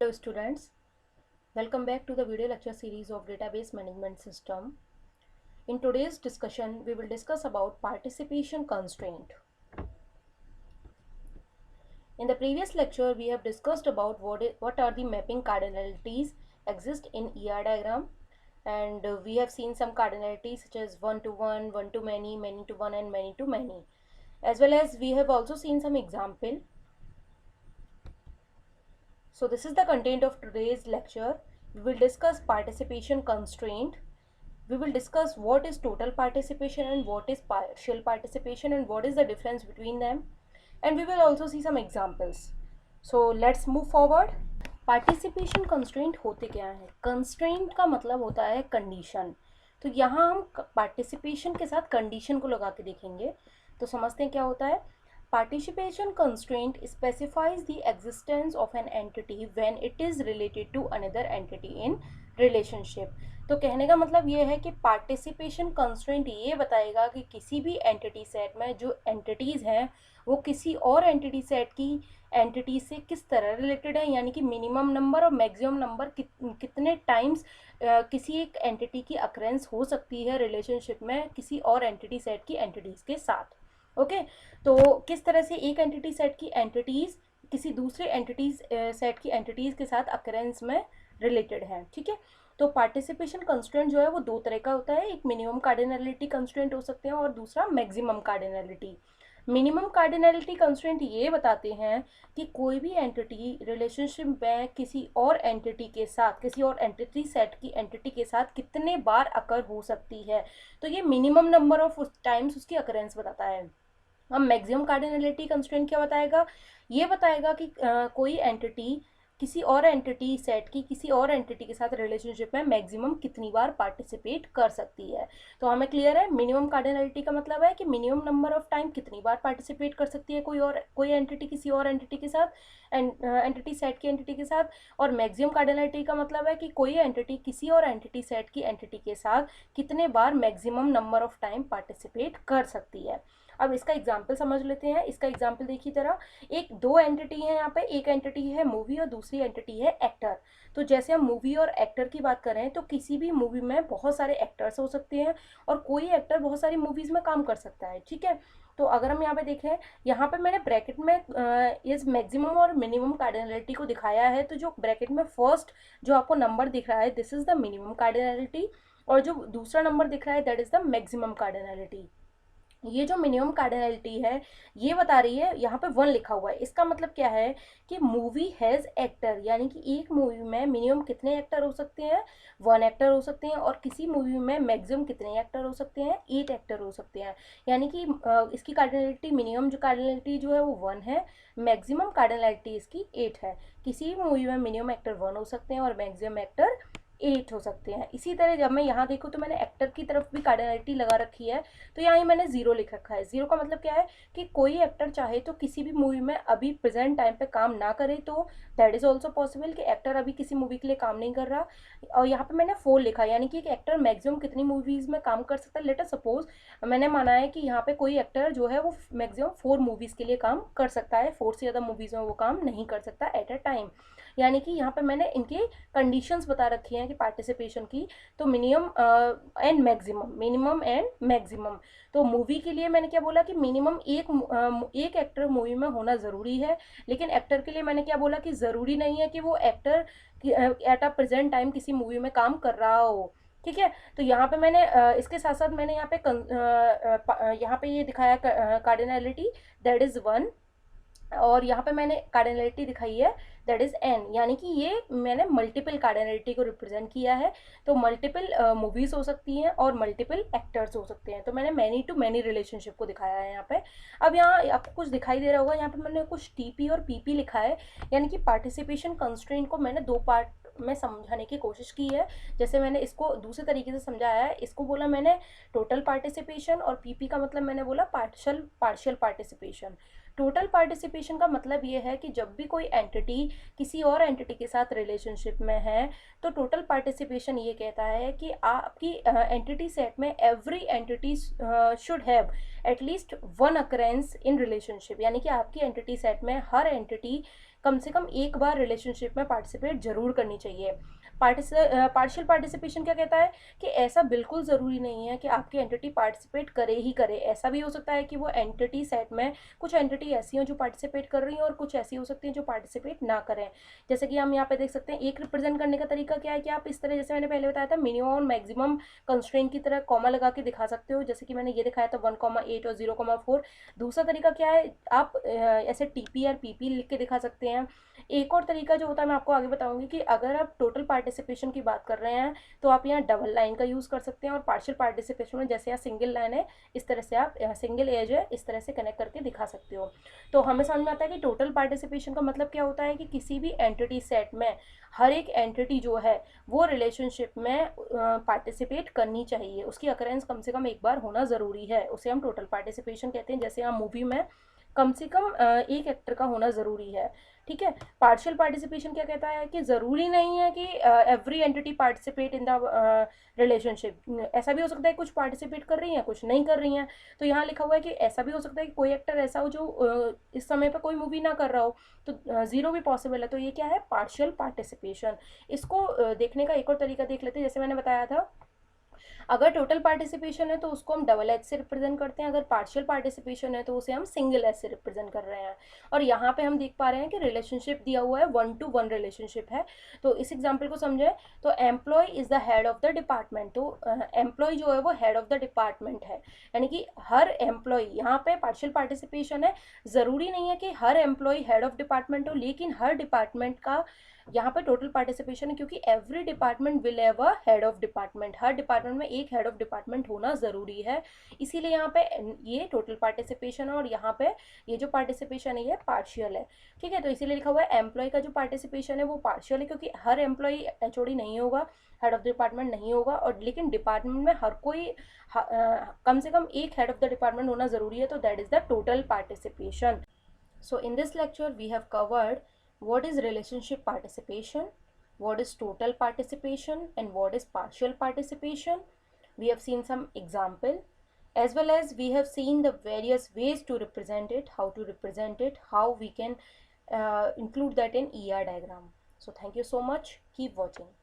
Hello students, welcome back to the video lecture series of database management system. In today's discussion, we will discuss about participation constraint. In the previous lecture, we have discussed about what are the mapping cardinalities exist in ER diagram, and we have seen some cardinalities such as one to one, one to many, many to one, and many to many. As well as we have also seen some example. So this is the content of today's lecture. We will discuss participation constraint. We will discuss what is total participation and what is partial participation and what is the difference between them. And we will also see some examples. So let's move forward. Participation constraint होते क्या है? Constraint का मतलब होता है condition. तो यहाँ हम पार्टिसिपेशन के साथ कंडीशन को लगा के देखेंगे. तो समझते हैं क्या होता है. Participation constraint specifies the existence of an entity when it is related to another entity in relationship. तो कहने का मतलब ये है कि पार्टिसिपेशन कंस्ट्रेंट ये बताएगा कि किसी भी एंटिटी सेट में जो एंटिटीज़ हैं वो किसी और एंटिटी सेट की एंटिटी से किस तरह रिलेटेड है, यानी कि मिनिमम नंबर और मैक्सिमम नंबर कितने टाइम्स किसी एक एंटिटी की अकरेंस हो सकती है रिलेशनशिप में किसी और एंटिटी सेट की एंटिटीज़ के साथ. ओके तो किस तरह से एक एंटिटी सेट की एंटिटीज़ किसी दूसरे एंटिटीज़ सेट की एंटिटीज़ के साथ अकरेंस में रिलेटेड है. ठीक है, तो पार्टिसिपेशन कंस्ट्रेंट जो है वो दो तरह का होता है. एक मिनिमम कार्डिनलिटी कंस्ट्रेंट हो सकते हैं और दूसरा maximum cardinality. Minimum cardinality constraint ये बताते हैं कि कोई भी एंटिटी रिलेशनशिप में किसी और एंटिटी के साथ किसी और एंटिटी सेट की एंटिटी के साथ कितने बार अकर हो सकती है. तो ये मिनिमम नंबर ऑफ टाइम्स उसकी अकरेंस बताता है. अब मैक्सिमम कार्डिनलिटी कंस्ट्रेंट क्या बताएगा? ये बताएगा कि कोई एंटिटी किसी और एंटिटी सेट की किसी और एंटिटी के साथ रिलेशनशिप में मैक्सिमम कितनी बार पार्टिसिपेट कर सकती है. तो हमें क्लियर है. मिनिमम कार्डिनलिटी का मतलब है कि मिनिमम नंबर ऑफ टाइम कितनी बार पार्टिसिपेट कर सकती है कोई एंटिटी किसी और एंटिटी के साथ एंटिटी सेट की एंटिटी के साथ. और मैक्सिमम कार्डिनलिटी का मतलब है कि कोई एंटिटी किसी और एंटिटी सेट की एंटिटी के साथ कितने बार maximum number of time participate कर सकती है. अब इसका एग्जाम्पल समझ लेते हैं. इसका एग्जाम्पल देखिए जरा. दो एंटिटी है यहाँ पे. एक एंटिटी है मूवी और दूसरी एंटिटी है एक्टर. तो जैसे हम मूवी और एक्टर की बात करें तो किसी भी मूवी में बहुत सारे एक्टर्स हो सकते हैं और कोई एक्टर बहुत सारी मूवीज़ में काम कर सकता है. ठीक है, तो अगर हम यहाँ पे देखें, यहाँ पे मैंने ब्रैकेट में इस मैक्सिमम और मिनिमम कार्डिनलिटी को दिखाया है. तो जो ब्रैकेट में फर्स्ट जो आपको नंबर दिख रहा है this is the minimum cardinality और जो दूसरा नंबर दिख रहा है that is the maximum cardinality. ये जो मिनिमम कार्डिनलिटी है ये बता रही है, यहाँ पे वन लिखा हुआ है. इसका मतलब क्या है कि मूवी हैज़ एक्टर, यानी कि एक मूवी में मिनिमम कितने एक्टर हो सकते हैं? 1 एक्टर हो सकते हैं. और किसी मूवी में मैक्सिमम कितने एक्टर हो सकते हैं? 8 एक्टर हो सकते हैं. यानी कि इसकी कार्डिनलिटी मिनिमम जो कार्डिनलिटी जो है वो 1 है, मैक्सिमम कार्डिनलिटी इसकी 8 है. किसी भी मूवी में मिनिमम एक्टर 1 हो सकते हैं और मैक्सिमम एक्टर 8 हो सकते हैं. इसी तरह जब मैं यहाँ देखूँ तो मैंने एक्टर की तरफ भी कार्डिनलिटी लगा रखी है. तो यहाँ ही मैंने 0 लिख रखा है. 0 का मतलब क्या है कि कोई एक्टर चाहे तो किसी भी मूवी में अभी प्रेजेंट टाइम पे काम ना करे, तो दैट इज़ ऑल्सो पॉसिबल कि एक्टर अभी किसी मूवी के लिए काम नहीं कर रहा. और यहाँ पे मैंने 4 लिखा, यानी कि एक एक्टर मैक्सिमम कितनी मूवीज़ में काम कर सकता है. लेट अस सपोज मैंने माना है कि यहाँ पे कोई एक्टर जो है वो मैक्सिमम 4 मूवीज़ के लिए काम कर सकता है. 4 से ज़्यादा मूवीज़ में वो काम नहीं कर सकता एट अ टाइम. यानी कि यहाँ पे मैंने इनके कंडीशंस बता रखी हैं कि पार्टिसिपेशन की. तो मिनिमम एंड मैक्सिमम. तो मूवी के लिए मैंने क्या बोला कि मिनिमम एक एक्टर मूवी में होना ज़रूरी है. लेकिन एक्टर के लिए मैंने क्या बोला कि ज़रूरी नहीं है कि वो actor at a present time किसी मूवी में काम कर रहा हो. ठीक है, तो यहाँ पे मैंने इसके साथ साथ मैंने यहाँ पे ये दिखाया कार्डिनलिटी दैट इज़ 1. और यहाँ पे मैंने कार्डिनलिटी दिखाई है दैट इज़ n, यानी कि ये मैंने मल्टीपल कार्डिनलिटी को रिप्रेजेंट किया है. तो मल्टीपल मूवीज़ हो सकती हैं और मल्टीपल एक्टर्स हो सकते हैं. तो मैंने मैनी टू मैनी रिलेशनशिप को दिखाया है यहाँ पे. अब यहाँ आपको कुछ दिखाई दे रहा होगा, यहाँ पे मैंने कुछ TP और PP लिखा है, यानी कि पार्टिसिपेशन कंस्ट्रेंट को मैंने 2 पार्ट में समझाने की कोशिश की है. जैसे मैंने इसको दूसरे तरीके से समझाया है. इसको बोला मैंने टोटल पार्टिसिपेशन और PP का मतलब मैंने बोला पार्शियल पार्टिसिपेशन. टोटल पार्टिसिपेशन का मतलब ये है कि जब भी कोई एंटिटी किसी और एंटिटी के साथ रिलेशनशिप में है तो टोटल पार्टिसिपेशन ये कहता है कि आपकी एंटिटी सेट में every entity should have at least one occurrence in relationship, यानी कि आपकी एंटिटी सेट में हर एंटिटी कम से कम एक बार रिलेशनशिप में पार्टिसिपेट जरूर करनी चाहिए। पार्शियल पार्टिसिपेशन क्या कहता है कि ऐसा बिल्कुल ज़रूरी नहीं है कि आपकी एंटिटी पार्टिसिपेट करे ही करे। ऐसा भी हो सकता है कि वो एंटिटी सेट में कुछ एंटिटी ऐसी हों जो पार्टिसिपेट कर रही हैं और कुछ ऐसी हो सकती हैं जो पार्टिसिपेट ना करें। जैसे कि हम यहाँ पे देख सकते हैं, एक रिप्रेजेंट करने का तरीका क्या है कि आप इस तरह, जैसे मैंने पहले बताया था, मिनिमम और मैक्सिमम कंस्ट्रेंट की तरह कॉमा लगा के दिखा सकते हो, जैसे कि मैंने ये दिखाया था 1,8 और 0,4। दूसरा तरीका क्या है, आप ऐसे टीपी और पीपी लिख के दिखा सकते हैं। एक और तरीका जो होता है मैं आपको आगे बताऊंगी कि अगर आप टोटल पार्टिसिपेशन की बात कर रहे हैं तो आप यहाँ डबल लाइन का यूज़ कर सकते हैं, और पार्शियल पार्टिसिपेशन में जैसे यहाँ सिंगल लाइन है इस तरह से आप सिंगल एज है इस तरह से कनेक्ट करके दिखा सकते हो। तो हमें समझ में आता है कि टोटल पार्टिसिपेशन का मतलब क्या होता है कि किसी भी एंटिटी सेट में हर एक एंटिटी जो है वो रिलेशनशिप में पार्टिसिपेट करनी चाहिए, उसकी अकरेंस कम से कम एक बार होना ज़रूरी है, उसे हम टोटल पार्टिसिपेशन कहते हैं। जैसे यहाँ मूवी में कम से कम एक एक्टर का होना ज़रूरी है, ठीक है। पार्शियल पार्टिसिपेशन क्या कहता है कि ज़रूरी नहीं है कि every entity participate in the relationship. ऐसा भी हो सकता है कुछ पार्टिसिपेट कर रही हैं कुछ नहीं कर रही हैं। तो यहाँ लिखा हुआ है कि ऐसा भी हो सकता है कि कोई एक्टर ऐसा हो जो इस समय पर कोई मूवी ना कर रहा हो, तो ज़ीरो भी पॉसिबल है। तो ये क्या है, पार्शियल पार्टिसिपेशन। इसको देखने का एक और तरीका देख लेते हैं। जैसे मैंने बताया था, अगर टोटल पार्टिसिपेशन है तो उसको हम डबल एच से रिप्रेजेंट करते हैं, अगर पार्शियल पार्टिसिपेशन है तो उसे हम सिंगल एच से रिप्रेजेंट कर रहे हैं। और यहाँ पे हम देख पा रहे हैं कि रिलेशनशिप दिया हुआ है 1-to-1 रिलेशनशिप है। तो इस एग्जाम्पल को समझे तो employ is the head of the department. तो एम्प्लॉय जो है वो हेड ऑफ द डिपार्टमेंट है, यानी कि हर एम्प्लॉय, यहाँ पे पार्शियल पार्टिसिपेशन है, ज़रूरी नहीं है कि हर एम्प्लॉय हेड ऑफ डिपार्टमेंट हो, लेकिन हर डिपार्टमेंट का यहाँ पे टोटल पार्टिसिपेशन है, क्योंकि every department will have a head of department. Her department में एक हेड ऑफ डिपार्टमेंट होना ज़रूरी है, इसीलिए यहाँ पे ये टोटल पार्टिसिपेशन है। और यहाँ पे ये जो पार्टिसिपेशन है ये पार्शियल है, ठीक है। तो इसीलिए लिखा हुआ है एम्प्लॉय का जो पार्टिसिपेशन है वो पार्शियल है, क्योंकि हर एम्प्लॉय एचओडी नहीं होगा, हेड ऑफ डिपार्टमेंट नहीं होगा, और लेकिन डिपार्टमेंट में हर कोई कम से कम एक हेड ऑफ द डिपार्टमेंट होना ज़रूरी है। तो that is the total participation. So in this lecture we have covered what is relationship participation, what is total participation, and what is partial participation. We have seen some example, as well as we have seen the various ways to represent it, how to represent it, how we can include that in ER diagram. So thank you so much. Keep watching.